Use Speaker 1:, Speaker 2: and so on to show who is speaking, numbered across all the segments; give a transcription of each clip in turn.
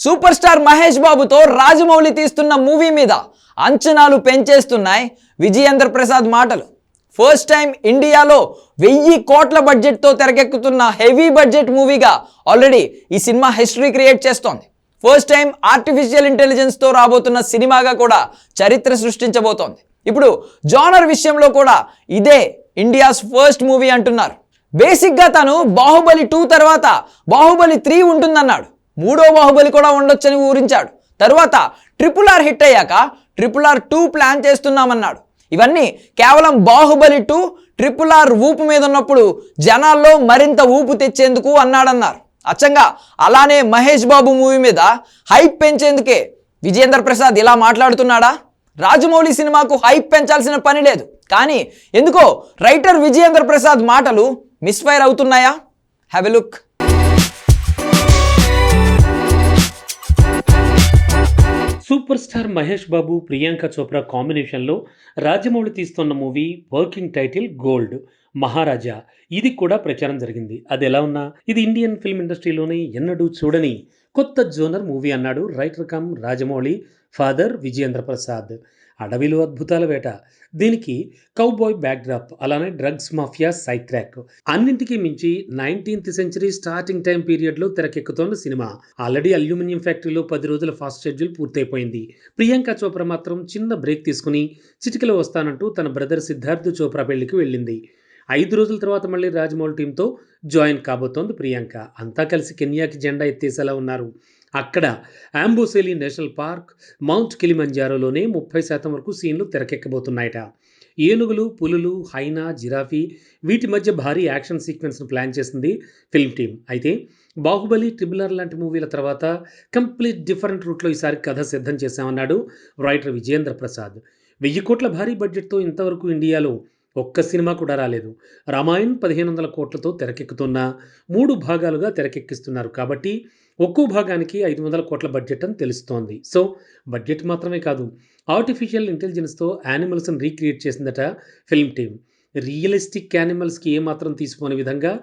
Speaker 1: Super star Mahesh బాబుతో రాజమౌళి తీస్తున్న movie మీద అంచనాలు పెంచేస్తున్నాయి విజయేంద్ర ప్రసాద్ మాటలు. ఫస్ట్ టైం ఇండియాలో 1000 కోట్ల బడ్జెట్తో తెరకెక్కుతున్న హెవీ బడ్జెట్ మూవీగా ఆల్రెడీ ఈ సినిమా హిస్టరీ క్రియేట్ చేస్తోంది. ఫస్ట్ టైం ఆర్టిఫిషియల్ ఇంటెలిజెన్స్తో రాబోతున్న సినిమాగా కూడా చరిత్ర సృష్టించబోతోంది. ఇప్పుడు జానర్ విషయంలో కూడా ఇదే ఇండియాస్ ఫస్ట్ మూవీ అంటున్నారు. బేసిక్గా తను బాహుబలి 2 తర్వాత బాహుబలి 3 ఉంటుందన్నాడు. 3వ బాహుబలి కూడా ఉండొచ్చని ఊరించాడు. తర్వాత RRR హిట్ అయ్యాక RRR 2 ప్లాన్ చేస్తున్నామన్నాడు. ఇవన్నీ కేవలం బాహుబలి 2 RRR ఊపు మీద ఉన్నప్పుడు జనాల్లో మరింత ఊపు తెచ్చేందుకు అన్నాడన్నారు. అచ్చంగా అలానే మహేష్ బాబు మూవీ మీద హైప్ పెంచేందుకే విజయేంద్ర ప్రసాద్ ఇలా మాట్లాడుతున్నాడా? రాజమౌళి సినిమాకు హైప్ పెంచాల్సిన పని లేదు, కానీ ఎందుకో రైటర్ విజయేంద్ర ప్రసాద్ మాటలు మిస్ఫైర్ అవుతున్నాయా? Have a look.
Speaker 2: Super star Mahesh Babu, Priyanka Chopra కాంబినేషన్లో రాజమౌళి తీస్తున్న movie working title gold Maharaja. ఇది కూడా ప్రచారం జరిగింది. అది ఎలా ఉన్నా ఇది ఇండియన్ ఫిల్మ్ ఇండస్ట్రీలోనే ఎన్నడూ చూడని కొత్త జోనర్ మూవీ అన్నాడు writer cum Rajamouli father Vijayendra Prasad. అడవిలో అద్భుతాల వేట, దీనికి కౌబాయ్ బ్యాక్డ్రాప్, అలానే డ్రగ్స్ మాఫియా సైడ్ ట్రాక్, అన్నింటికీ మించి 19th సెంచరీ స్టార్టింగ్ టైం పీరియడ్లో తెరకెక్కుతోన్న సినిమా. ఆల్రెడీ అల్యూమినియం ఫ్యాక్టరీలో 10 రోజుల ఫాస్ట్ షెడ్యూల్ పూర్తయిపోయింది. ప్రియాంక చోప్రా మాత్రం చిన్న బ్రేక్ తీసుకుని చిటికలో వస్తానంటూ తన బ్రదర్ సిద్ధార్థ్ చోప్రా పెళ్లికి వెళ్ళింది. 5 రోజుల తర్వాత మళ్ళీ రాజమౌళి టీంతో జాయిన్ కాబోతోంది ప్రియాంక. అంతా కలిసి కెన్యాకి జెండా ఎత్తేసేలా ఉన్నారు. అక్కడ అంబోసెలి నేషనల్ పార్క్, మౌంట్ కిలిమంజారోలోనే 30% వరకు సీన్లు తెరకెక్కబోతున్నాయట. ఏనుగులు, పులులు, హైనా, జిరాఫీ వీటి మధ్య భారీ యాక్షన్ సీక్వెన్స్ను ప్లాన్ చేసింది ఫిల్మ్ టీం. అయితే బాహుబలి, RRR లాంటి మూవీల తర్వాత కంప్లీట్ డిఫరెంట్ రూట్లో ఈసారి కథ సిద్ధం చేశామన్నాడు రైటర్ విజయేంద్ర ప్రసాద్. 1000 కోట్ల భారీ బడ్జెట్తో ఇంతవరకు ఇండియాలో ఒక్క సినిమా కూడా రాలేదు. రామాయణ్ 1500 కోట్లతో తెరకెక్కుతున్న 3 భాగాలుగా తెరకెక్కిస్తున్నారు. కాబట్టి ఒక్కో భాగానికి 500 కోట్ల బడ్జెట్ అని తెలుస్తోంది. సో బడ్జెట్ మాత్రమే కాదు, ఆర్టిఫిషియల్ ఇంటెలిజెన్స్తో యానిమల్స్ని రీక్రియేట్ చేసిందట ఫిల్మ్ టీమ్. రియలిస్టిక్ యానిమల్స్కి ఏమాత్రం తీసుకోని విధంగా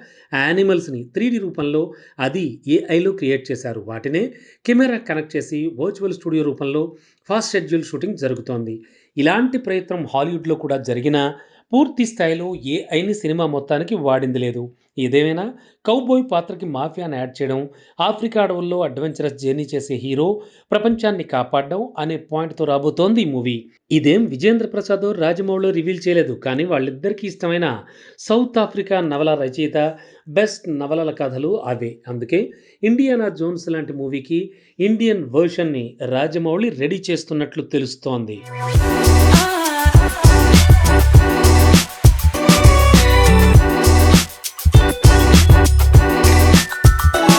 Speaker 2: యానిమల్స్ని 3D రూపంలో అది ఏఐలో క్రియేట్ చేశారు. వాటినే కెమెరా కనెక్ట్ చేసి వర్చువల్ స్టూడియో రూపంలో ఫాస్ట్ షెడ్యూల్ షూటింగ్ జరుగుతోంది. ఇలాంటి ప్రయత్నం హాలీవుడ్లో కూడా జరిగినా పూర్తి స్థాయిలో ఏఐని సినిమా మొత్తానికి వాడింది లేదు. ఏదేమైనా కౌబాయ్ పాత్రకి మాఫియాను యాడ్ చేయడం, ఆఫ్రికా అడవుల్లో అడ్వెంచరస్ జర్నీ చేసే హీరో ప్రపంచాన్ని కాపాడడం అనే పాయింట్తో రాబోతోంది ఈ మూవీ. ఇదేం విజయేంద్ర ప్రసాద్ రాజమౌళి రివీల్ చేయలేదు, కానీ వాళ్ళిద్దరికీ ఇష్టమైన సౌత్ ఆఫ్రికా నవల రచయిత బెస్ట్ నవలల కథలు అవే. అందుకే ఇండియానా జోన్స్ లాంటి మూవీకి ఇండియన్ వర్షన్ని రాజమౌళి రెడీ చేస్తున్నట్లు తెలుస్తోంది.